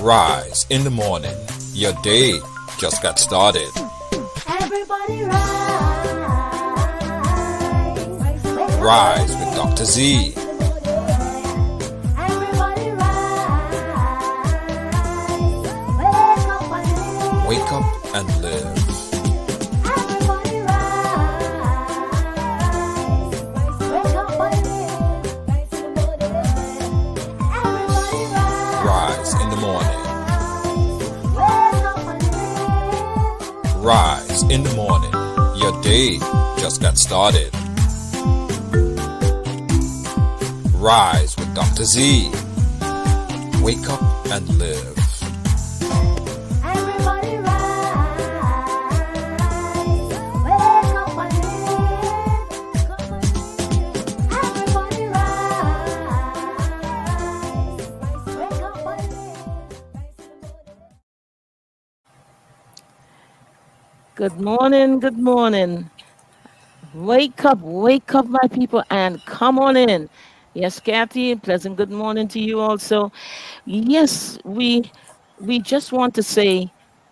Rise in the morning. Your day just got started. Everybody rise. Rise with Dr. Zee. Everybody rise. Wake up and live. Everybody rise. Wake up and live. Everybody rise. Rise in the morning. Wake up and live. Rise in the morning. Your day just got started. Rise with Dr. Zee. Wake up and live. Everybody rise. Wake up and live. Everybody rise. Wake up and live. Good morning, good morning. Wake up, my people, and come on in. Yes, Kathy, pleasant good morning to you also. Yes, we just want to say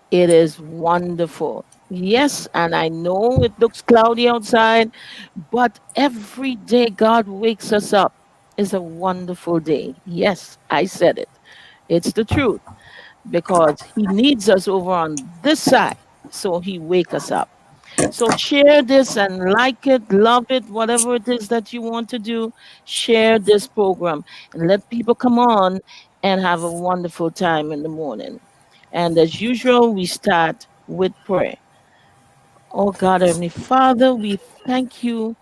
it is wonderful. Yes, and I know it looks cloudy outside, but every day God wakes us up is a wonderful day. Yes, I said it. It's the truth because he needs us over on this side, so he wake us up. So share this and like it, love it, whatever it is that you want to do. Share this program and let people come on and have a wonderful time in the morning. And as usual, we start with prayer. Oh God, Heavenly Father, we thank you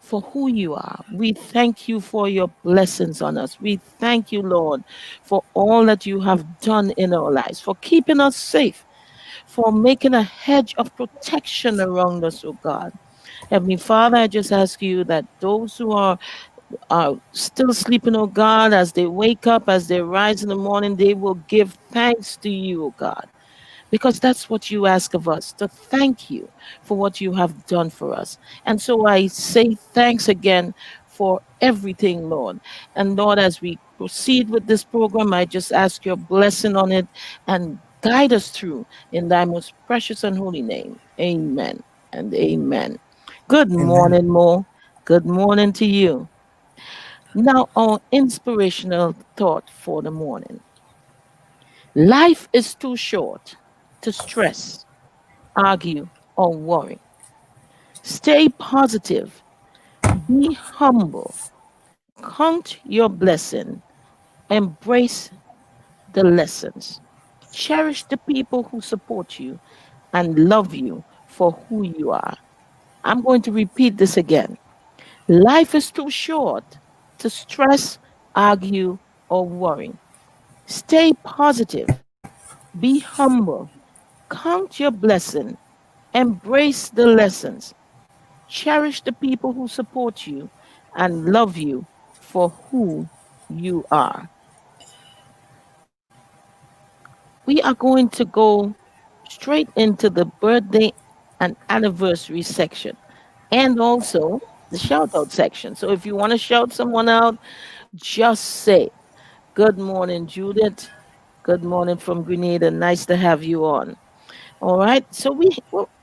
for who you are. We thank you for your blessings on us. We thank you, Lord, for all that you have done in our lives, for keeping us safe, for making a hedge of protection around us, oh God. Heavenly Father, I just ask you that those who are still sleeping, oh God, as they wake up, as they rise in the morning, they will give thanks to you, oh God, because that's what you ask of us, to thank you for what you have done for us. And so I say thanks again for everything, Lord. And Lord, as we proceed with this program, I just ask your blessing on it and guide us through in thy most precious and holy name. Amen and amen. Good Amen. morning, Mo. Good morning to you. Now, our inspirational thought for the morning. Life is too short to stress, argue, or worry. Stay positive, be humble, count your blessing, embrace the lessons. Cherish the people who support you and love you for who you are. I'm going to repeat this again. Life is too short to stress, argue, or worry. Stay positive, be humble, count your blessing, embrace the lessons. Cherish the people who support you and love you for who you are. We are going to go straight into the birthday and anniversary section and also the shout out section. So if you want to shout someone out, just say, good morning, Judith. Good morning from Grenada. Nice to have you on. All right. So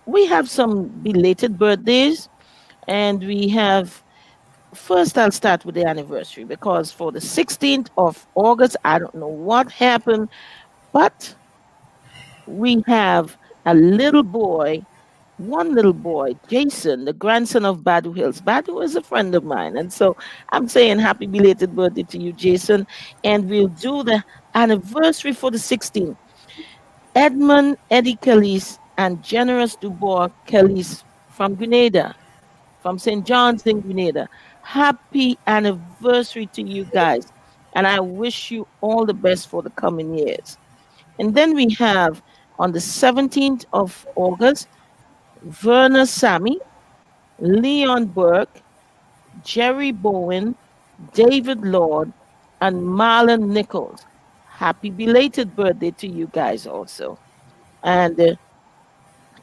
we have some belated birthdays and we have. First, I'll start with the anniversary because for the 16th of August, I don't know what happened, but we have a little boy, one little boy, Jason, the grandson of Badu Hills. Badu is a friend of mine. And so I'm saying happy belated birthday to you, Jason. And we'll do the anniversary for the 16th. Edmund Eddie Kelly's and Generous Dubois Kelly's from Grenada, from St. John's in Grenada. Happy anniversary to you guys. And I wish you all the best for the coming years. And then we have on the 17th of August, Verna Sammy, Leon Burke, Jerry Bowen, David Lord, and Marlon Nichols. Happy belated birthday to you guys also. And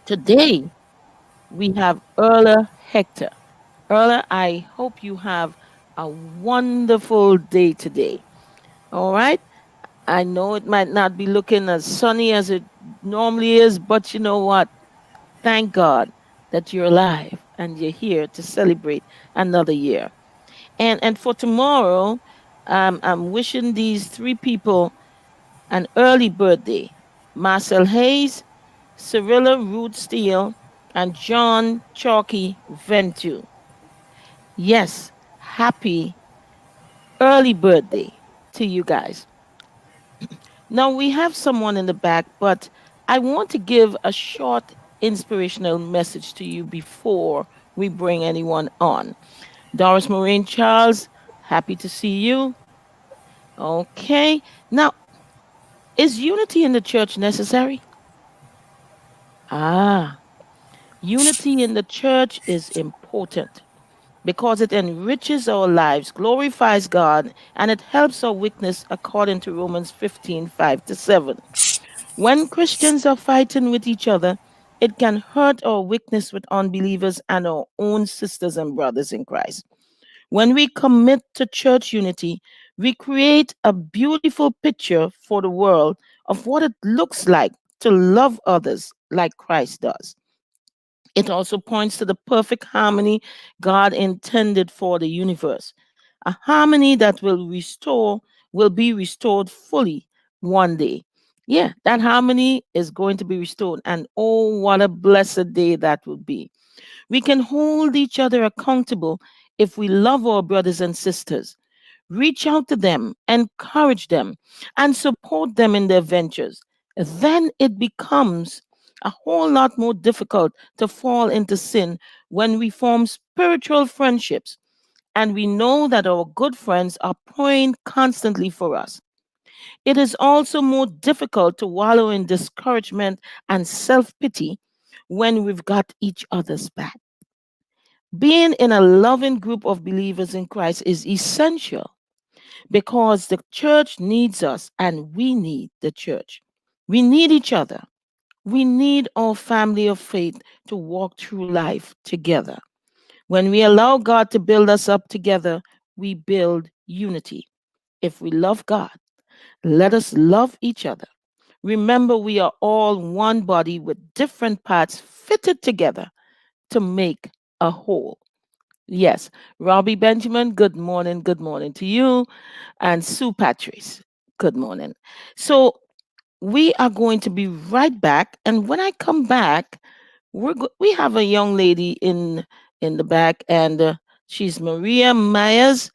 today we have Erla Hector. Erla, I hope you have a wonderful day today. All right. I know it might not be looking as sunny as it normally is, but you know what? Thank God that you're alive and you're here to celebrate another year. And for tomorrow, I'm wishing these three people an early birthday: Marcel Hayes, Cyrilla Root Steele, and John Chalky Ventu. Yes, happy early birthday to you guys. Now we have someone in the back, but I want to give a short inspirational message to you before we bring anyone on. Doris Maureen Charles, happy to see you. Okay. Now, is unity in the church necessary? Ah, unity in the church is important because it enriches our lives, glorifies God, and it helps our witness according to Romans 15:5-7. When Christians are fighting with each other, it can hurt our witness with unbelievers and our own sisters and brothers in Christ. When we commit to church unity, we create a beautiful picture for the world of what it looks like to love others like Christ does. It also points to the perfect harmony God intended for the universe, a harmony that will be restored fully one day. Yeah, that harmony is going to be restored. And oh, what a blessed day that would be. We can hold each other accountable if we love our brothers and sisters. Reach out to them, encourage them, and support them in their ventures. Then it becomes a whole lot more difficult to fall into sin when we form spiritual friendships and we know that our good friends are praying constantly for us. It is also more difficult to wallow in discouragement and self pity when we've got each other's back. Being in a loving group of believers in Christ is essential because the church needs us and we need the church. We need each other. We need our family of faith to walk through life together. When we allow God to build us up together, we build unity. If we love God, let us love each other. Remember, we are all one body with different parts fitted together to make a whole. Yes, Robbie Benjamin, good morning to you. And Sue Patrice, good morning. So we are going to be right back. And when I come back, we have a young lady in the back, and she's Maria Meyers,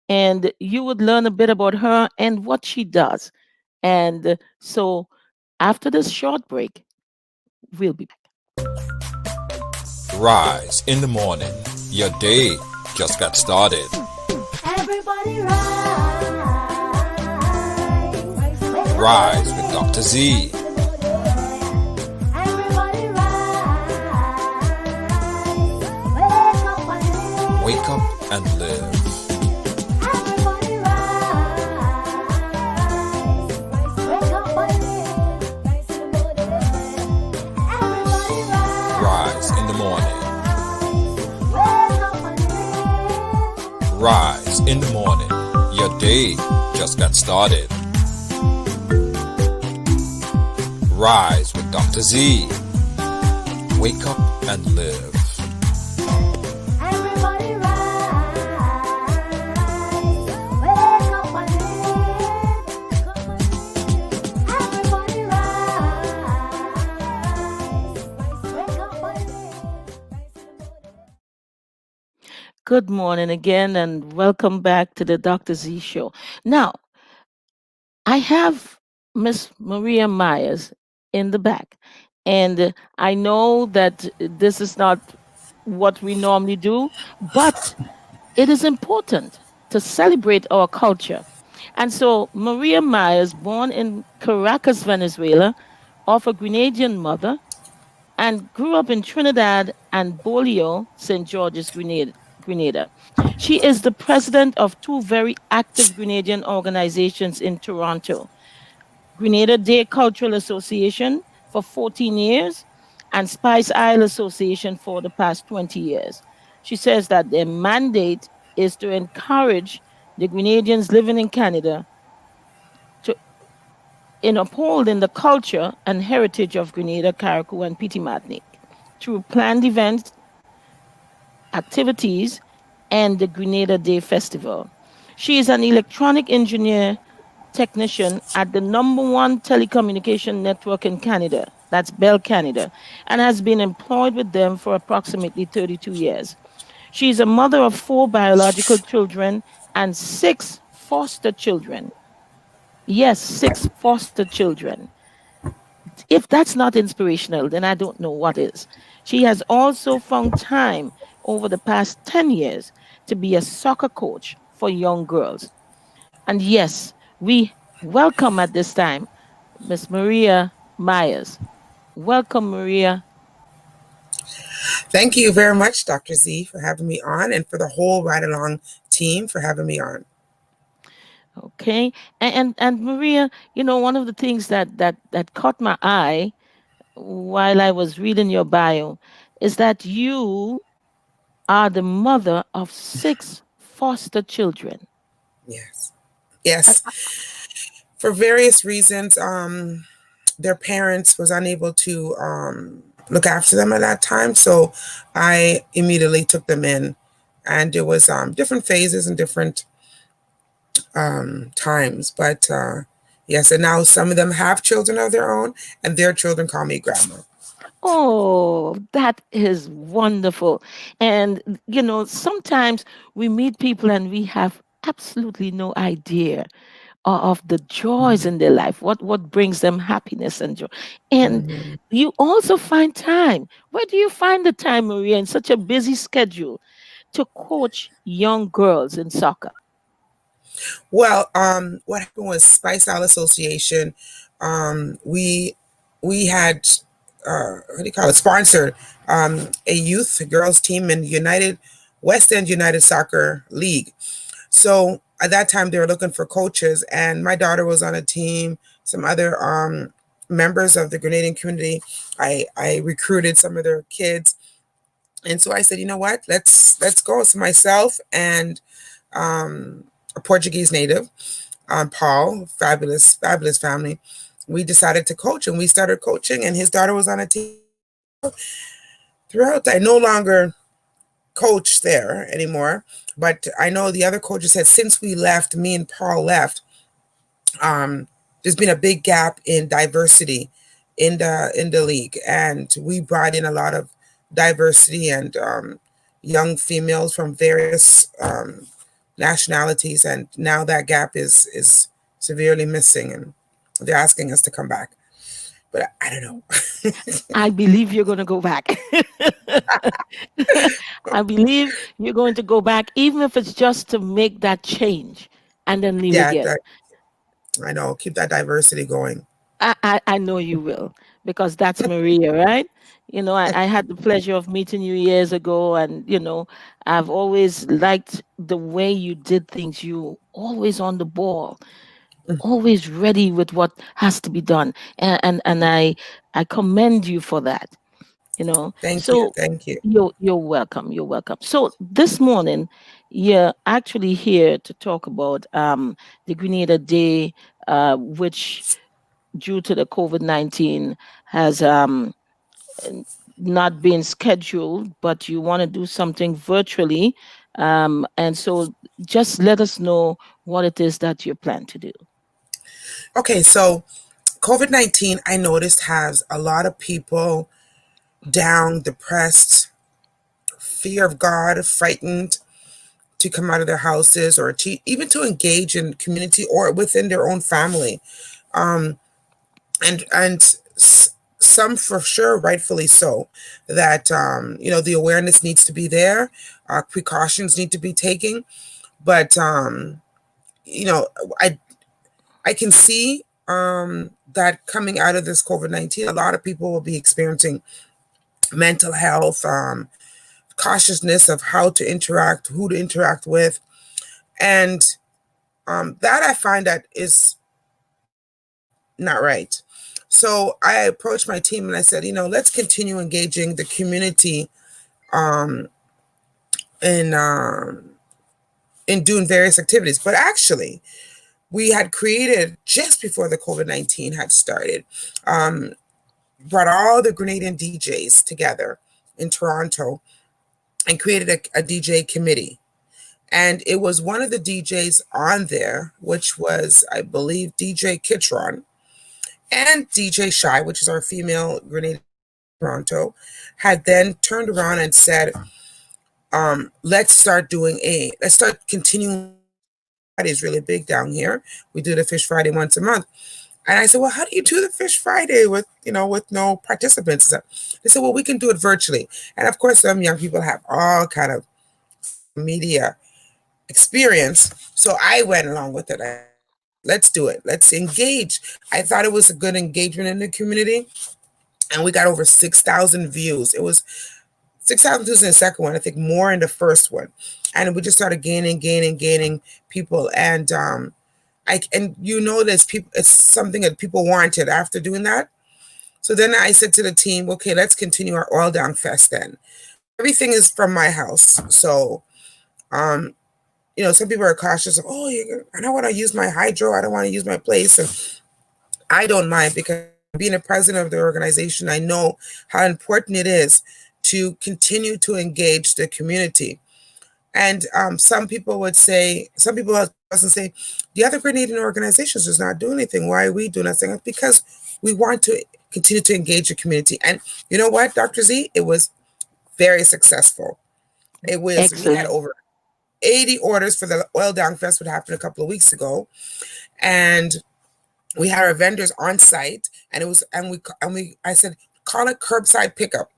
and you would learn a bit about her and what she does. And so after this short break, we'll be back. Rise in the morning. Your day just got started. Everybody rise. Wake up Rise with Dr. Z. Everybody rise. Wake up and live. Wake up and live. Everybody rise. Wake up and live. Everybody Rise in the morning. wake up and live. Rise in the morning. Your day just got started. Rise with Dr. Z. Wake up and live. Everybody rise. Wake up and live. Everybody rise. Wake up and live. Good morning again, and welcome back to the Dr. Z show. Now, I have Miss Maria Myers in the back, and I know that this is not what we normally do, but it is important to celebrate our culture. And so, Maria Myers, born in Caracas, Venezuela, of a Grenadian mother, and grew up in Trinidad and Bolio, St. George's, Grenada. She is the president of two very active Grenadian organizations in Toronto: Grenada Day Cultural Association for 14 years and Spice Isle Association for the past 20 years. She says that their mandate is to encourage the Grenadians living in Canada to in upholding the culture and heritage of Grenada, Carriacou, and Petit Martinique through planned events, activities, and the Grenada Day Festival. She is an electronic engineer technician at the number one telecommunication network in Canada, that's Bell Canada, and has been employed with them for approximately 32 years. She is a mother of four biological children and six foster children. Yes, six foster children. If that's not inspirational, then I don't know what is. She has also found time over the past 10 years to be a soccer coach for young girls. And yes, we welcome at this time Miss Maria Meyers. Welcome, Maria. Thank you very much, Dr. Z, for having me on, and for the whole Ride Along team for having me on. Okay. And Maria, one of the things that caught my eye while I was reading your bio is that you are the mother of six foster children. Yes. I- Yes. For various reasons, their parents was unable to look after them at that time. So I immediately took them in. And there was different phases and different times. But yes, and now some of them have children of their own, and their children call me grandma. Oh, that is wonderful. And, sometimes we meet people and we have absolutely no idea of the joys in their life, what brings them happiness and joy. And Mhm. you also find time. Where do you find the time, Maria, in such a busy schedule to coach young girls in soccer? Well, what happened was Spice Isle Association. We had what do you call it? Sponsored a youth girls team in United West End United Soccer League. So at that time they were looking for coaches, and my daughter was on a team. Some other members of the Grenadian community. I recruited some of their kids, and so I said, you know what? Let's go. So myself and a Portuguese native, Paul, fabulous family. We decided to coach, and we started coaching, and his daughter was on a team throughout. I no longer coach there anymore, but I know the other coaches said since we left, me and Paul left, there's been a big gap in diversity in the league, and we brought in a lot of diversity and young females from various nationalities, and now that gap is severely missing, and they're asking us to come back. But I don't know. I believe you're going to go back. I believe you're going to go back, even if it's just to make that change and then leave Yeah, again. I know. Keep that diversity going. I know you will, because that's Maria, right? I had the pleasure of meeting you years ago, and I've always liked the way you did things. You always on the ball, always ready with what has to be done, and I commend you for that. Thank you. So Thank you. you're welcome. You're welcome. So this morning, you're actually here to talk about the Grenada Day, which due to the COVID-19 has n- not been scheduled, but you want to do something virtually. And so just let us know what it is that you plan to do. Okay, so COVID-19, I noticed, has a lot of people down, depressed, fear of God, frightened to come out of their houses, or to even to engage in community or within their own family. Um, and some for sure, rightfully so, that the awareness needs to be there, precautions need to be taken. But you know, I I can see that coming out of this COVID-19, a lot of people will be experiencing mental health, cautiousness of how to interact, who to interact with, and that I find that is not right. So I approached my team and I said, let's continue engaging the community um, in um, in doing various activities. But actually, we had created just before the COVID-19 had started, um, brought all the Grenadian DJs together in Toronto and created a DJ committee. And it was one of the DJs on there, which was, I believe, DJ Kitron and DJ Shy, which is our female Grenadian Toronto, had then turned around and said, let's start continuing. Friday is really big down here. We do the Fish Friday once a month. And I said, well, how do you do the Fish Friday with, with no participants? They said, well, we can do it virtually. And of course, some young people have all kind of media experience. So I went along with it. Let's do it. Let's engage. I thought it was a good engagement in the community. And we got over 6,000 views. It was 6,000 views in the second one, I think more in the first one. And we just started gaining people. And there's people, it's something that people wanted after doing that. So then I said to the team, okay, let's continue our Oil Down Fest then. Everything is from my house. So some people are cautious of, I don't want to use my hydro, I don't want to use my place. And I don't mind, because being a president of the organization, I know how important it is to continue to engage the community. And some people say, the other Grenadian organizations does not do anything. Why are we doing nothing? It's because we want to continue to engage the community. And you know what, Dr. Z? It was very successful. We had Excellent. over 80 orders for the Oil Down Fest, what happened a couple of weeks ago. And we had our vendors on site, and I said, call it curbside pickup.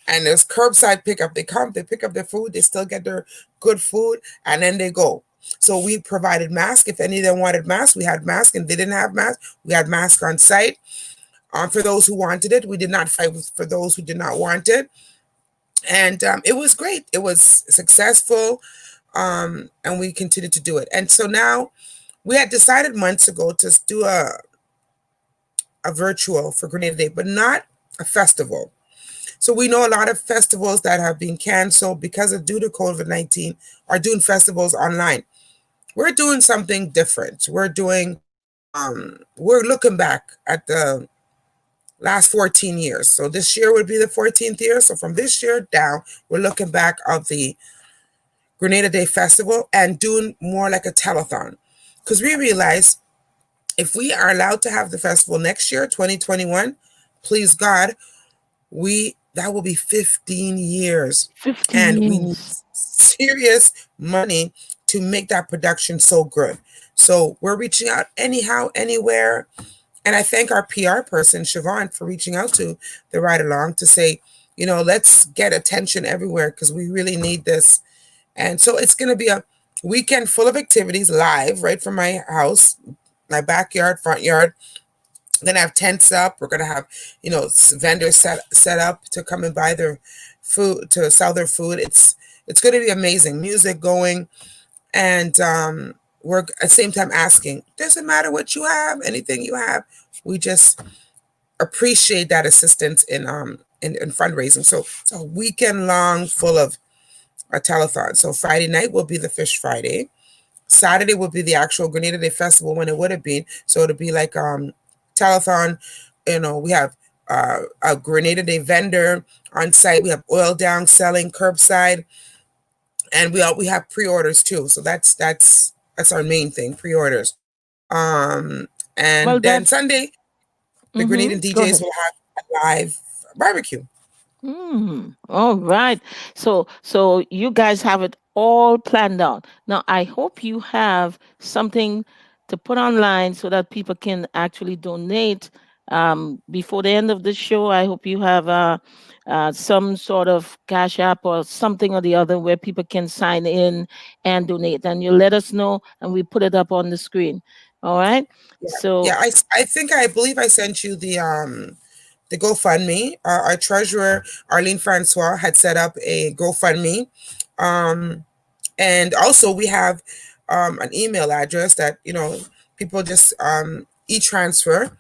And there's curbside pickup. They come, they pick up their food, they still get their good food, and then they go. So we provided masks. If any of them wanted masks, we had masks. And they didn't have masks, we had masks on site. For those who wanted it, we did not fight for those who did not want it. And it was great. It was successful. And we continued to do it. And so now we had decided months ago to do a virtual for Grenada Day, but not a festival. So we know a lot of festivals that have been canceled because of due to COVID-19 are doing festivals online. We're doing something different. We're looking back at the last 14 years. So this year would be the 14th year. So from this year down, we're looking back of the Grenada Day Festival and doing more like a telethon. Because we realize if we are allowed to have the festival next year, 2021, please God, that will be 15 years. 15 And we need years. serious money to make that production so good. So we're reaching out anyhow, anywhere. And I thank our PR person, Siobhan, for reaching out to the Ride Along to say, let's get attention everywhere, because we really need this. And so it's going to be a weekend full of activities live right from my house, my backyard, front yard. We're going to have tents up. We're going to have, vendors set up to come and buy their food, to sell their food. It's going to be amazing. Music going. And we're at the same time asking, doesn't matter what you have, anything you have. We just appreciate that assistance in fundraising. So it's a weekend long full of a telethon. So Friday night will be the Fish Friday. Saturday will be the actual Grenada Day Festival when it would have been. So it'll be like telethon. We have a Grenada Day vendor on site. We have Oil Down selling curbside, and we have pre-orders too. So that's our main thing, pre-orders. And Well, then Sunday, the Grenadian go DJs ahead. will have a live barbecue. All right. So you guys have it all planned out. Now, I hope you have something to put online so that people can actually donate before the end of the show. I hope you have some sort of cash app or something or the other where people can sign in and donate. And you let us know, and we put it up on the screen. All right. So Yeah, I believe I sent you the GoFundMe. Our treasurer, Arlene Francois, had set up a GoFundMe. And also we have an email address that, people just e-transfer.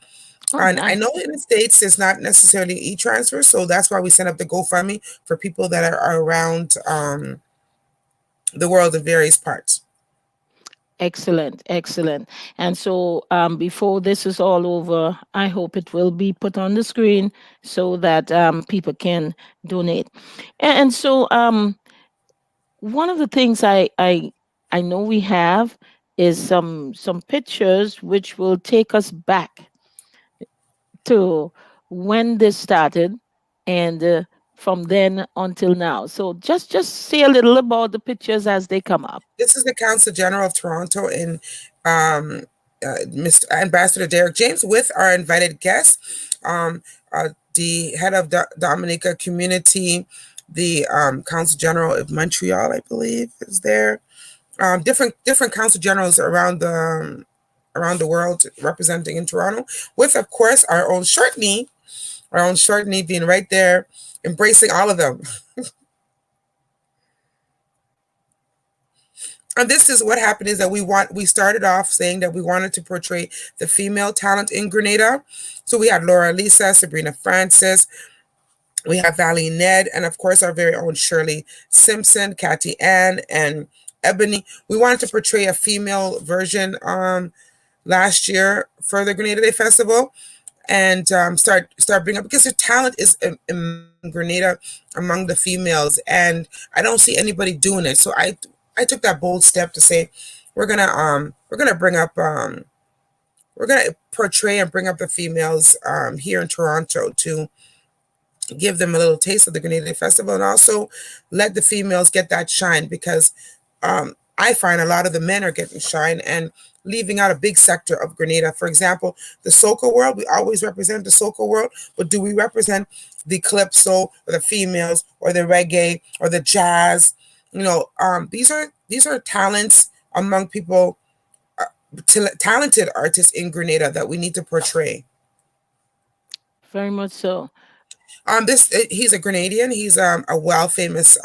And I know in the States, it's not necessarily e-transfer. So that's why we set up the GoFundMe for people that are around the world in various parts. Excellent, excellent. And so, before this is all over, I hope it will be put on the screen so that people can donate. And so, one of the things I know we have is some pictures which will take us back to when this started, and from then until now. So just say a little about the pictures as they come up. This is the Council General of Toronto in um, Mr. Ambassador Derek James with our invited guests, the head of Dominica Community, the Council General of Montreal, I believe, is there. Different council generals around the world representing in Toronto, with of course our own short knee being right there, embracing all of them. And this is what happened is that we started off saying that we wanted to portray the female talent in Grenada. So we had Laura Lisa, Sabrina Francis, we have Valley Ned, and of course our very own Shirley Simpson, Kathy Ann, and Ebony. We wanted to portray a female version last year for the Grenada Day Festival, and start bringing up, because the talent is in Grenada among the females, and I don't see anybody doing it. So I took that bold step to say we're gonna bring up we're gonna portray and bring up the females here in Toronto to give them a little taste of the Grenada Day Festival, and also let the females get that shine, because I find a lot of the men are getting shine and leaving out a big sector of Grenada. For example, the soca world, we always represent the soca world, but do we represent the calypso or the females or the reggae or the jazz? These are talents among people, talented artists in Grenada that we need to portray. Very much so. This he's a Grenadian. He's a well famous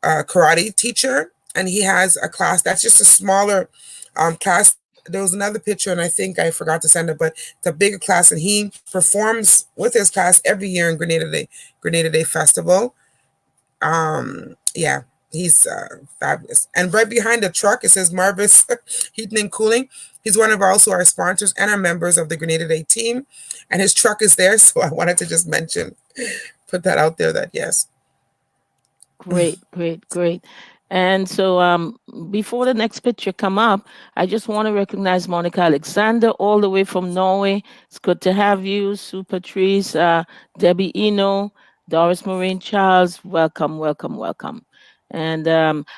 karate teacher, and he has a class that's just a smaller class. There was another picture, and I think I forgot to send it, but it's a bigger class, and he performs with his class every year in Grenada Day Festival. Yeah, he's fabulous. And right behind the truck, it says Marvis Heating and Cooling. He's one of also our sponsors and our members of the Grenada Day team, and his truck is there. So I wanted to just put that out there. That yes. Great, great, great. And so, before the next picture come up, I just want to recognize Monica Alexander all the way from Norway. It's good to have you, Sue Patrice, Debbie Eno, Doris Maureen Charles. Welcome, welcome, welcome. And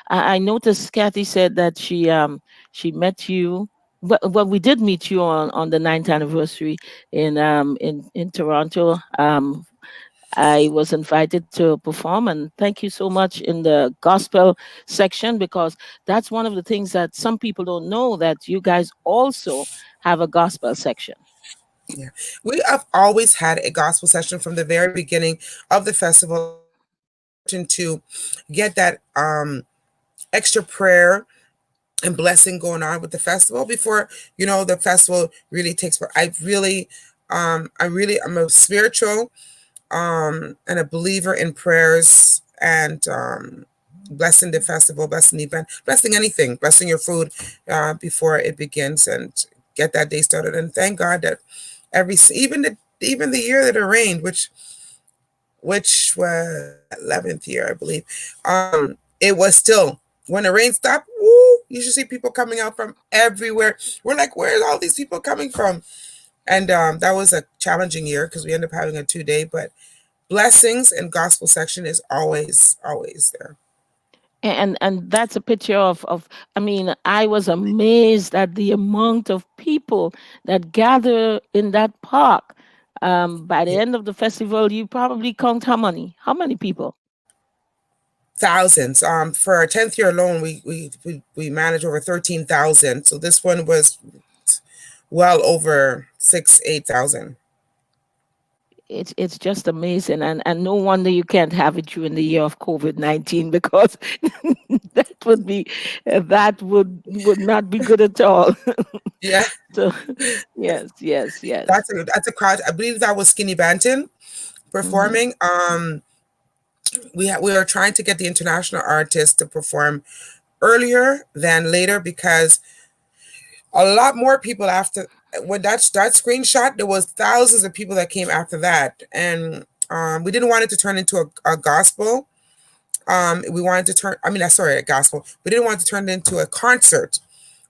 I noticed Kathy said that she met you. Well, we did meet you on the ninth anniversary in Toronto. I was invited to perform, and thank you so much in the gospel section, because that's one of the things that some people don't know, that you guys also have a gospel section. Yeah, we have always had a gospel session from the very beginning of the festival. I think it's important to get that extra prayer and blessing going on with the festival before the festival really takes part. I'm a spiritual and a believer in prayers and blessing the festival, blessing the event, blessing anything, blessing your food before it begins, and get that day started. And thank God that even the year that it rained, which was 11th year, I believe, it was still, when the rain stopped, woo, you should see people coming out from everywhere. We're like, where are all these people coming from? And that was a challenging year because we ended up having a 2-day, but blessings and gospel section is always there. And that's a picture of I mean, I was amazed at the amount of people that gather in that park. By the Yeah. end of the festival, you probably count how many people. Thousands. For our 10th year alone, we managed over 13,000. So this one was well over 8,000. It's just amazing, and no wonder you can't have it during the year of COVID-19, because that would not be good at all. Yeah, So yes, yes, yes. that's a crowd. I believe that was Skinny Banton Hmm. performing. We were trying to get the international artists to perform earlier than later, because a lot more people after when that screenshot, there was thousands of people that came after that, and we didn't want it to turn into a gospel. We wanted to turn, I mean, sorry, a gospel. We didn't want to turn it into a concert.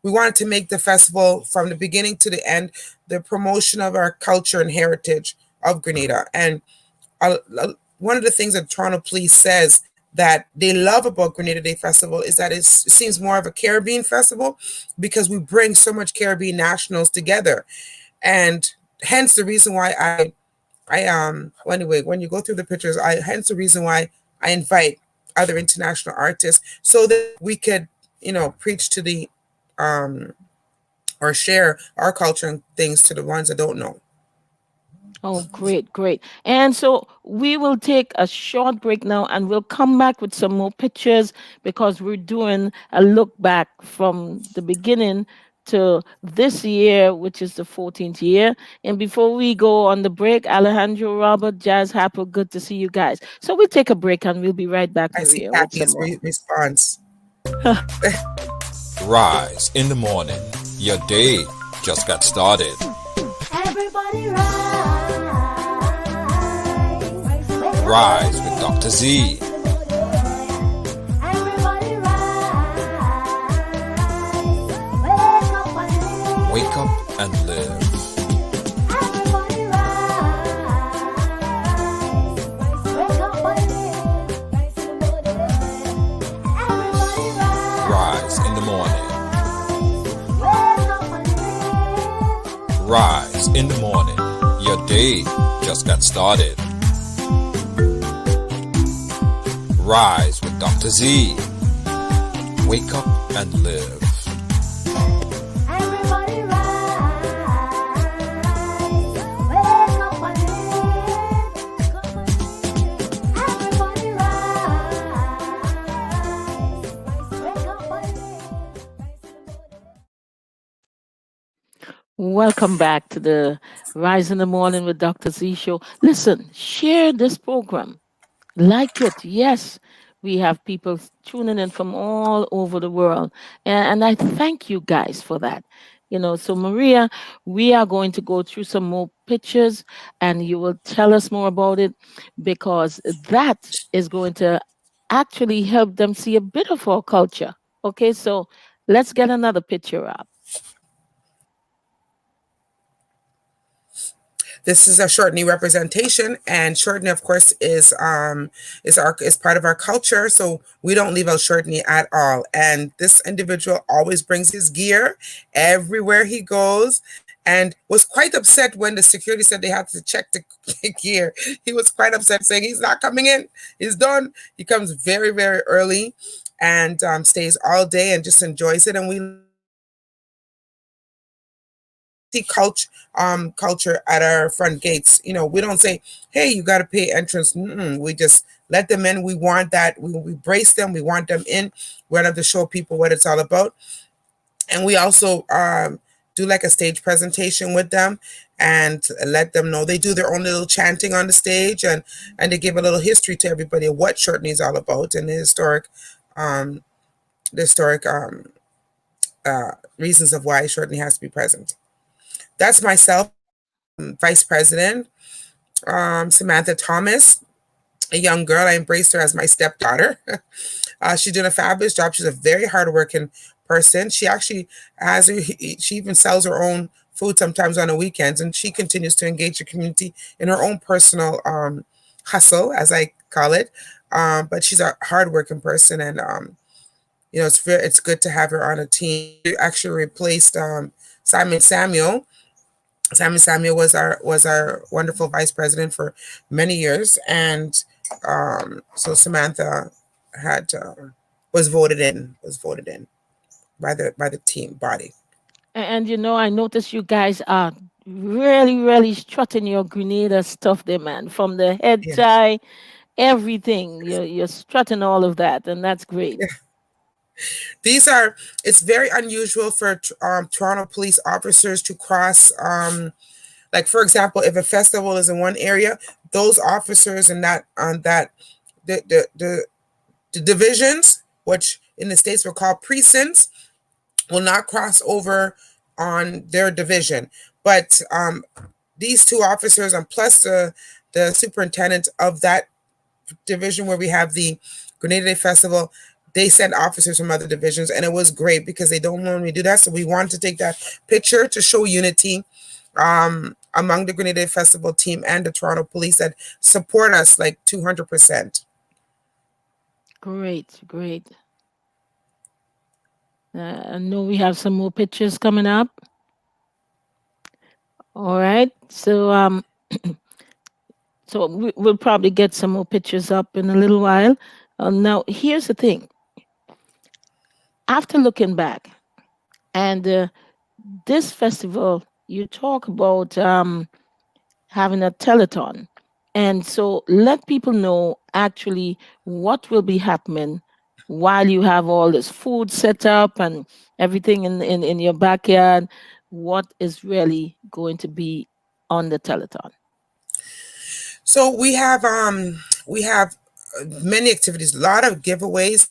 We wanted to make the festival from the beginning to the end, the promotion of our culture and heritage of Grenada. And one of the things that Toronto Police says that they love about Grenada Day Festival is that it seems more of a Caribbean festival, because we bring so much Caribbean nationals together. And hence the reason why well, anyway, when you go through the pictures, hence the reason why I invite other international artists, so that we could, preach to the or share our culture and things to the ones that don't know. Oh, great, great. And so we will take a short break now and we'll come back with some more pictures because we're doing a look back from the beginning to this year, which is the 14th year. And before we go on the break, Alejandro, Robert, Jazz, Harper, good to see you guys. So we'll take a break and we'll be right back, I see Maria, with some Kathy's more. response. Rise in the morning. Your day just got started. Everybody rise. Rise with Dr. Z. Everybody rise. Wake up and live. Wake up and live. Everybody rise. Wake up and live. Everybody rise. Rise in the morning. Wake up and live. Rise in the morning. Your day just got started. Rise with Dr. Z. Wake up and live. Everybody rise. Wake up and live. Everybody rise. Wake up and live. Welcome back to the Rise in the Morning with Dr. Z show. Listen, share this program. Like it, yes. We have people tuning in from all over the world. And I thank you guys for that. So Maria, we are going to go through some more pictures and you will tell us more about it because that is going to actually help them see a bit of our culture. Okay, so let's get another picture up. This is a shortening representation, and shortening, of course, is part of our culture. So we don't leave out shortening at all. And this individual always brings his gear everywhere he goes, and was quite upset when the security said they had to check the gear. He was quite upset, saying he's not coming in. He's done. He comes very, very early, and stays all day and just enjoys it. And we culture at our front gates. We don't say, hey, you got to pay entrance. We just let them in. We want that. We brace them. We want them in. We want to show people what it's all about. And we also do like a stage presentation with them and let them know. They do their own little chanting on the stage, and they give a little history to everybody of what shortening is all about and the historic reasons of why shortening has to be present. That's myself, Vice President Samantha Thomas, a young girl. I embraced her as my stepdaughter. She's doing a fabulous job. She's a very hardworking person. She actually she even sells her own food sometimes on the weekends, and she continues to engage the community in her own personal hustle, as I call it. But she's a hardworking person, and it's good to have her on a team. We actually replaced Simon Samuel. Simon Samuel was our wonderful vice president for many years, and so Samantha had was voted in by the team body. And I notice you guys are really, really strutting your Grenada stuff there, man. From the head Yes. tie, everything. You're strutting all of that, and that's great. It's very unusual for Toronto police officers to cross, like, for example, if a festival is in one area, those officers and the divisions, which in the States were called precincts, will not cross over on their division. But these two officers, and plus the superintendent of that division where we have the Grenada Day Festival, they sent officers from other divisions, and it was great because they don't normally do that. So we wanted to take that picture to show unity among the Grenada Day Festival team and the Toronto Police that support us like 200%. Great, great. I know we have some more pictures coming up. All right. So we'll probably get some more pictures up in a little while. Now, here's the thing. After looking back, and this festival, you talk about having a telethon. And so let people know actually what will be happening while you have all this food set up and everything in your backyard. What is really going to be on the telethon? So we have many activities, a lot of giveaways.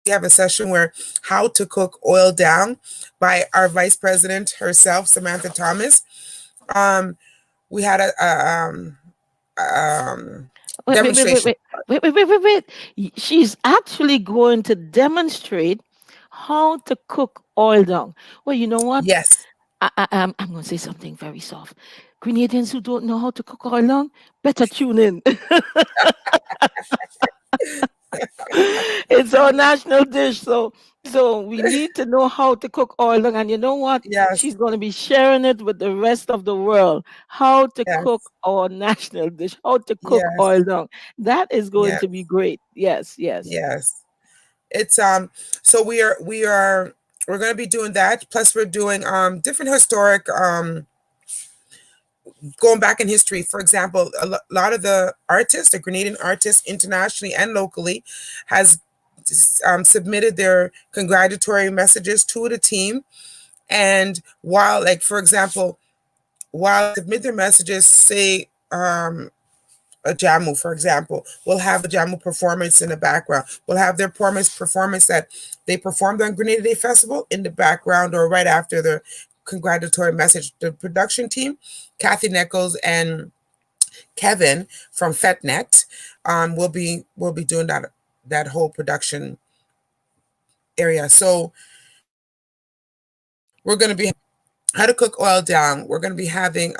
We have a session where how to cook oil down by our vice president herself, Samantha Thomas. Um, we had a Wait, wait, wait, wait, demonstration. wait, wait, wait, wait, wait, wait. She's actually going to demonstrate how to cook oil down. Well, you know what? Yes, I'm going to say something very soft. Grenadians who don't know how to cook oil down, better tune in. It's our national dish, so we need to know how to cook oil long. And you know what? yes, She's going to be sharing it with the rest of the world. How to cook yes, our national dish, how to cook yes, oil long. That is going to be yes, great. Yes, yes. yes. It's so we're going to be doing that. Plus, we're doing different historic going back in history. For example, lot of the artists, the Grenadian artists, internationally and locally, has submitted their congratulatory messages to the team. And while, like for example, while they submit their messages, say a jamu, for example, we'll have a jamu performance in the background. We'll have their performance that they performed on Grenada Day Festival in the background or right after the congratulatory message. The production team, Kathy Nichols and Kevin from FetNet, will be doing that whole production area. So we're going to be how to cook oil down. We're going to be having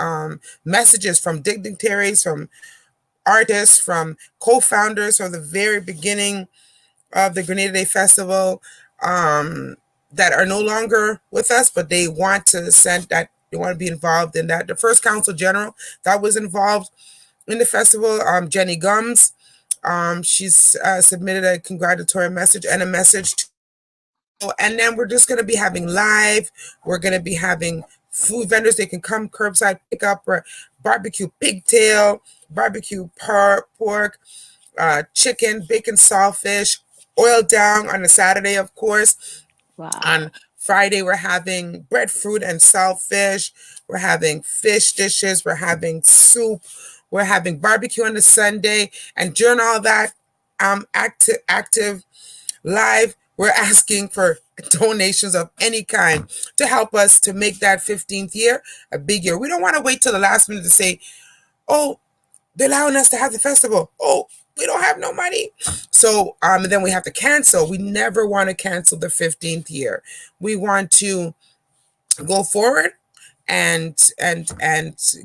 messages from dignitaries, from artists, from co-founders from the very beginning of the Grenada Day Festival, that are no longer with us, but they want to send that. They want to be involved in that. The first Council General that was involved in the festival, Jenny Gums, she's submitted a congratulatory message and a message. And then we're just going to be having live. We're going to be having food vendors. They can come curbside pick up or barbecue pigtail, barbecue pork, chicken, bacon, saltfish, oil down on a Saturday, of course. On Wow. Friday, we're having breadfruit and saltfish. We're having fish dishes. We're having soup. We're having barbecue on the Sunday. And during all that active live, we're asking for donations of any kind to help us to make that 15th year a big year. We don't want to wait till the last minute to say, oh, they're allowing us to have the festival. Oh, we don't have no money. So and then we have to cancel. We never want to cancel the 15th year. We want to go forward and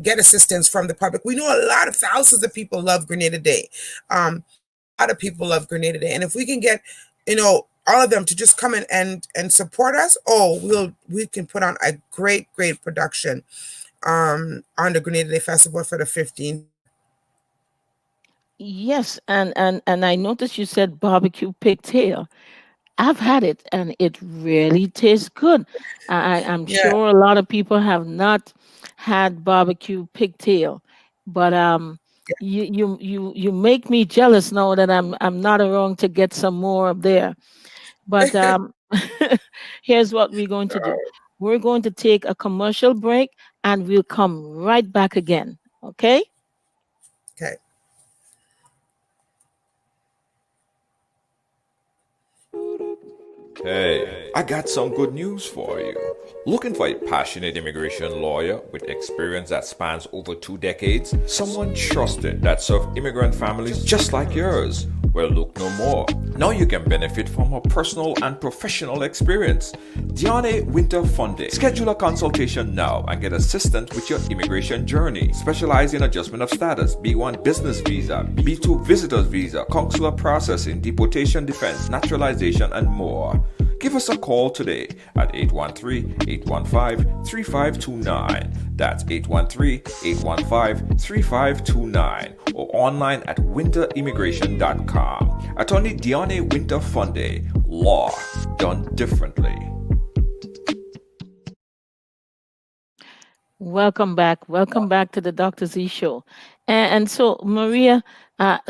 get assistance from the public. We know a lot of thousands of people love Grenada Day. A lot of people love Grenada Day. And if we can get, all of them to just come in and support us, we can put on a great production on the Grenada Day Festival for the 15th. Yes, and I noticed you said barbecue pigtail. I've had it and it really tastes good. I'm Yeah. sure a lot of people have not had barbecue pigtail, but you make me jealous now that I'm not around to get some more up there. But here's what we're going to do. We're going to take a commercial break and we'll come right back again. Okay? Okay. Hey, I got some good news for you. Looking for a passionate immigration lawyer with experience that spans over 2 decades? Someone trusted that served immigrant families just like yours? Well, look no more. Now you can benefit from her personal and professional experience. Diane Winter Funde. Schedule a consultation now and get assistance with your immigration journey. Specialize in adjustment of status, B1 business visa, B2 visitor's visa, consular processing, deportation defense, naturalization, and more. Give us a call today at 813-815-3529. That's 813-815-3529 or online at winterimmigration.com. Attorney Diane Winter Funde. Law done differently. Welcome back. Welcome back to the Dr. Z show. And so, Maria,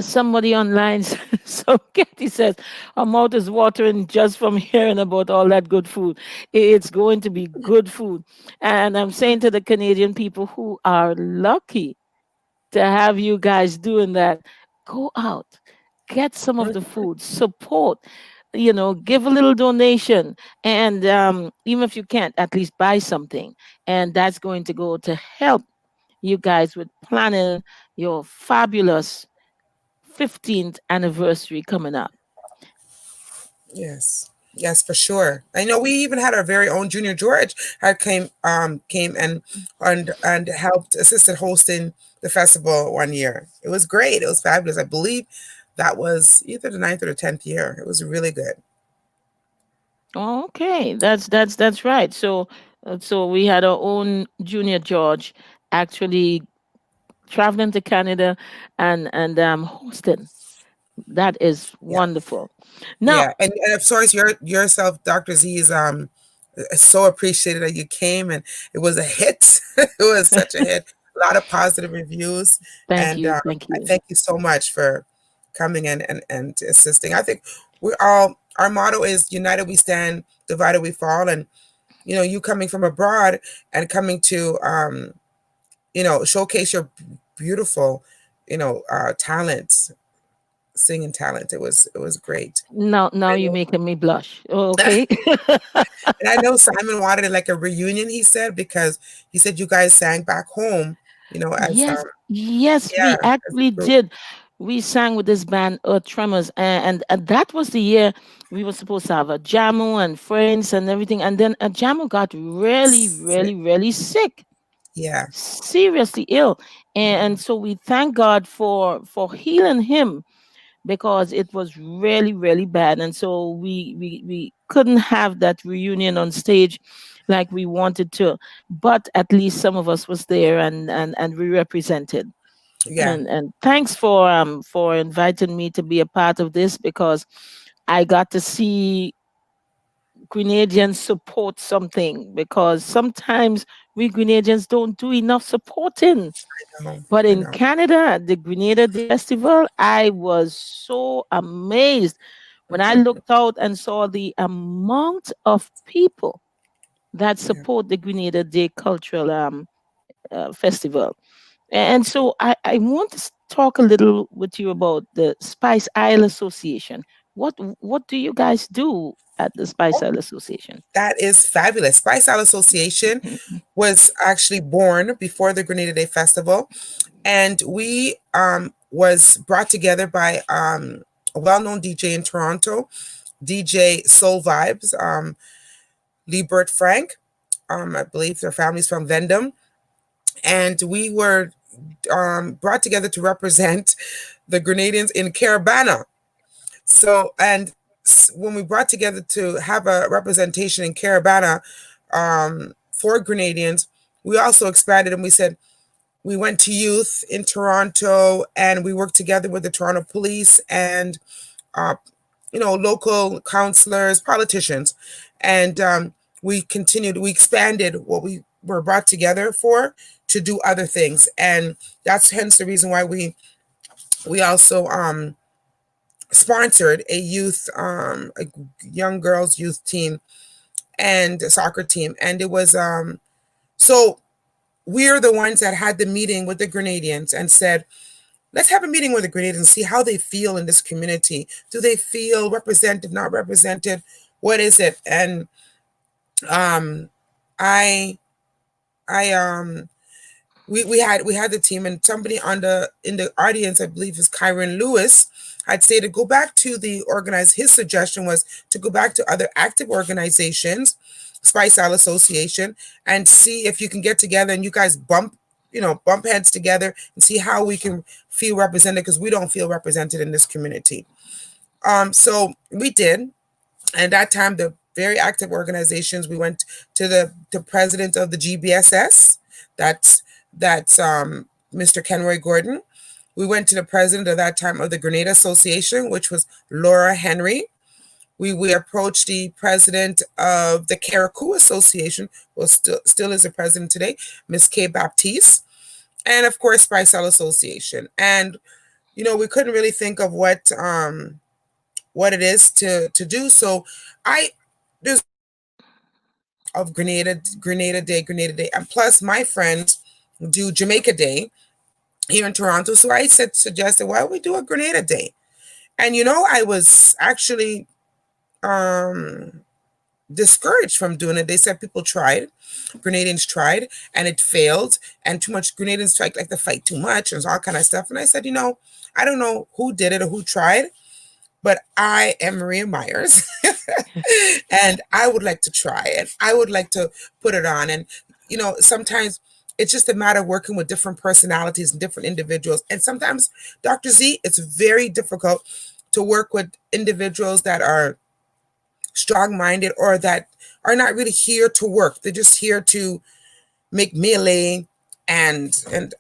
somebody online, so Kathy says, her mouth is watering just from hearing about all that good food. It's going to be good food. And I'm saying to the Canadian people who are lucky to have you guys doing that, go out, get some of the food, support, give a little donation. And even if you can't, at least buy something. And that's going to go to help you guys with planning your fabulous 15th anniversary coming up. Yes. Yes, for sure. I know we even had our very own Junior George had came and helped assisted hosting the festival one year. It was great. It was fabulous. I believe that was either the 9th or the 10th year. It was really good. Okay, that's right. So we had our own Junior George actually traveling to Canada and hosting. That is Yeah. wonderful. Now, Yeah. And of course yourself, Dr. Z is so appreciated that you came and it was a hit. It was such a hit. A lot of positive reviews. thank And you, thank I you. thank you so much for coming in and assisting. I think we all our motto is united we stand, divided we fall. And you coming from abroad and coming to showcase your beautiful, talents, singing talent. It was great. Now I you're know, making me blush. Okay. and I know Simon wanted like a reunion. He said because he said you guys sang back home, as Yes, yes, we yeah, as a actually group. did. We sang with this band, Earth Tremors, and that was the year we were supposed to have a Jamu and friends and everything. And then a Jamu got really, Sick. really, really sick, Yeah, seriously ill. And yeah, so we thank God for healing him because it was really, really bad. And so we couldn't have that reunion on stage like we wanted to, but at least some of us was there and we represented. yeah, And thanks for inviting me to be a part of this because I got to see Grenadians support something because sometimes we Grenadians don't do enough supporting. I know, But I in know. Canada, at the Grenada Day Festival, I was so amazed when I looked out and saw the amount of people that Yeah, support the Grenada Day Cultural Festival. And so I want to talk a little with you about the Spice Isle Association. What do you guys do at the Spice Isle Association? that is fabulous. Spice Isle Association was actually born before the Grenada Day Festival, and we was brought together by a well-known DJ in Toronto, DJ Soul Vibes, Liebert Frank. I believe their family's from Vendome, and we were brought together to represent the Grenadians in Carabana. So, and when we brought together to have a representation in Carabana for Grenadians, we also expanded and we said we went to youth in Toronto and we worked together with the Toronto police and uh, local councillors, politicians, and we expanded what we were brought together for to do other things, and that's hence the reason why we also sponsored a young girls youth team and a soccer team, and it was so we're the ones that had the meeting with the Grenadians and said, let's have a meeting with the Grenadians and see how they feel in this community. Do they feel represented, not represented? what is it? And um, I I we had the team, and somebody on the in the audience, I believe is Kyron Lewis, I'd say to go back to the organize. His suggestion was to go back to other active organizations, Spice Isle Association, and see if you can get together and you guys bump heads together and see how we can feel represented, because we don't feel represented in this community. So we did. And that time, the very active organizations, we went to the president of the GBSS, that's Mr. Kenroy Gordon. We went to the president of that time of the Grenada Association, which was Laura Henry. We approached the president of the Carriacou Association, well, still is the president today, Miss Kay Baptiste, and of course Spice Isle Association. And we couldn't really think of what it is to do. So I there's of Grenada Day, and plus my friends do Jamaica Day here in Toronto. So I suggested, why don't we do a Grenada Day? And I was actually discouraged from doing it. They said people tried, Grenadians tried, and it failed. And too much Grenadians like to fight too much and all kind of stuff. And I said, I don't know who did it or who tried, but I am Maria Meyers, and I would like to try, and I would like to put it on. And sometimes it's just a matter of working with different personalities and different individuals. And sometimes, Dr. Z, it's very difficult to work with individuals that are strong-minded or that are not really here to work. They're just here to make melee and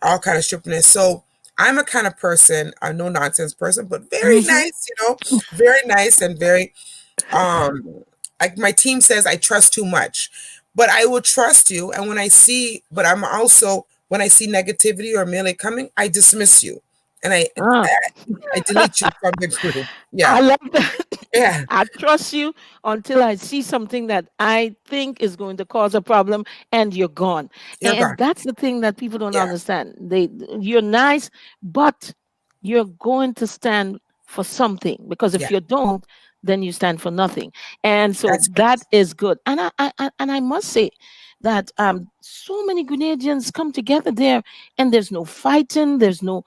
all kind of stripness. So I'm a kind of person, a no nonsense person, but very nice, very nice and very like my team says, I trust too much. But I will trust you. And when I see negativity or melee coming, I dismiss you. And I Ah. I delete you from the group. I Yeah. like that. Yeah. I trust you until I see something that I think is going to cause a problem, and you're gone. You're And gone. that's the thing that people don't Yeah. understand. You're nice, but you're going to stand for something, because Yeah. if you don't, then you stand for nothing. And so That's that is good. And I must say that so many Grenadians come together there, and there's no fighting, there's no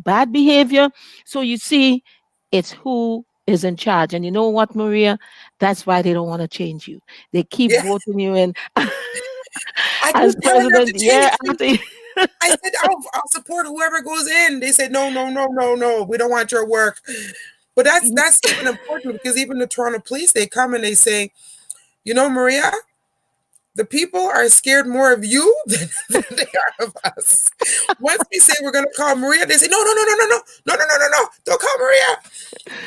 bad behavior. So you see, it's who is in charge. And you know what, Maria? That's why they don't want to change you. They keep yeah. voting you in I as keep telling them to president change year it. after year. I said, I'll support whoever goes in. They said, no, no, no, no, no. We don't want your work. But that's even important, because even the Toronto police, they come and they say, Maria, the people are scared more of you than they are of us. Once we say we're going to call Maria, they say, no, no, no, no, no, no, no, no, no, no, no, don't call Maria.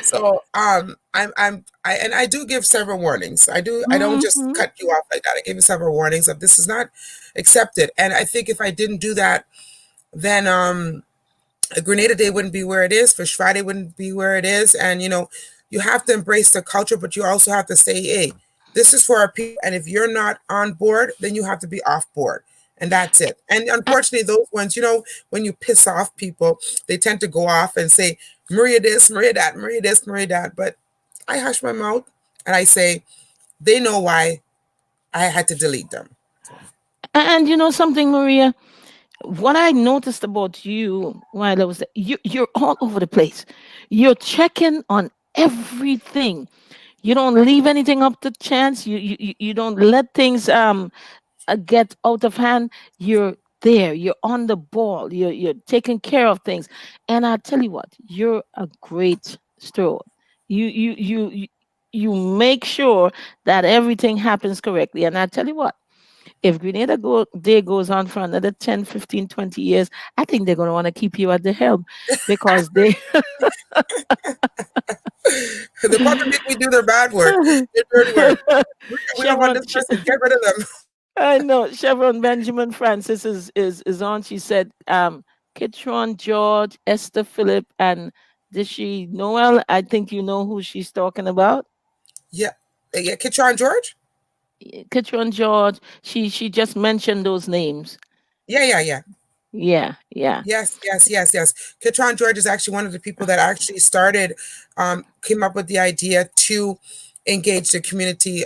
So I do give several warnings. I don't just Mhm. cut you off like that. I give you several warnings of this is not accepted. And I think if I didn't do that, then a Grenada Day wouldn't be where it is. Fish Friday wouldn't be where it is. And you have to embrace the culture, but you also have to say, hey, this is for our people. And if you're not on board, then you have to be off board. And that's it. And unfortunately, those ones, when you piss off people, they tend to go off and say, Maria this, Maria that, Maria this, Maria that. But I hush my mouth and I say, they know why I had to delete them. And you know something, Maria? What I noticed about you while I was there, you're all over the place. You're checking on everything. You don't leave anything up to chance. You don't let things get out of hand. You're there. You're on the ball. You're taking care of things. And I tell you what, you're a great steward. You you make sure that everything happens correctly. And I tell you what, if Day goes on for another 10, 15, 20 years, I think they're going to want to keep you at the helm, because they. The probably make me do their bad work, their dirty work. We don't want Chevron, this person. Get rid of them. I know Chevron Benjamin Francis is on. She said, Kitron George, Esther Phillip, and did she Noel? I think you know who she's talking about. Yeah. Yeah. Kitron George? Kitron George. She just mentioned those names. Yeah, yeah, yeah. Yeah, yeah. Yes, yes, yes, yes. Kitron George is actually one of the people that actually came up with the idea to engage the community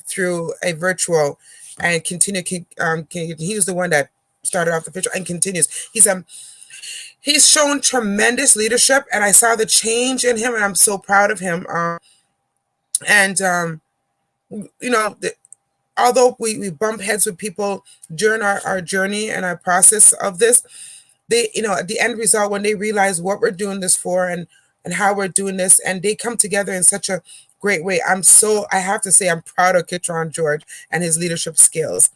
through a virtual and continue. He was the one that started off the virtual and continues. He's shown tremendous leadership, and I saw the change in him, and I'm so proud of him. And you know, although we bump heads with people during our journey and our process of this, they, you know, at the end result, when they realize what we're doing this for and how we're doing this, and they come together in such a great way. I have to say, I'm proud of Kitron George and his leadership skills.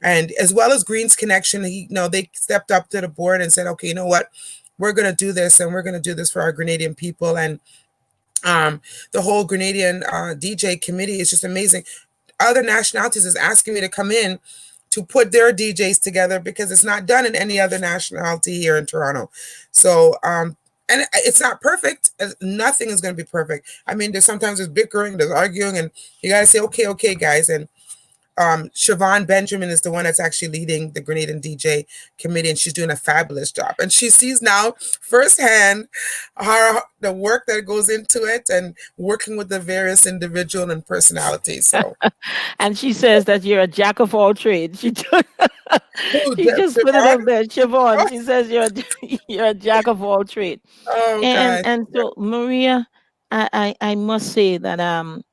And as well as Green's Connection, they stepped up to the board and said, okay, you know what, we're going to do this, and we're going to do this for our Grenadian people. And the whole Grenadian DJ committee is just amazing. Other nationalities is asking me to come in to put their DJs together because it's not done in any other nationality here in Toronto. So, and it's not perfect. Nothing is going to be perfect. I mean, there's bickering, there's arguing, and you got to say, okay, guys. And Siobhan Benjamin is the one that's actually leading the Grenadian DJ committee, and she's doing a fabulous job. And she sees now firsthand the work that goes into it and working with the various individual and personalities. So, And she says that you're a jack of all trades. She just put it up there, Siobhan. She says you're a jack of all trades. Oh, And God. and so Maria, I must say that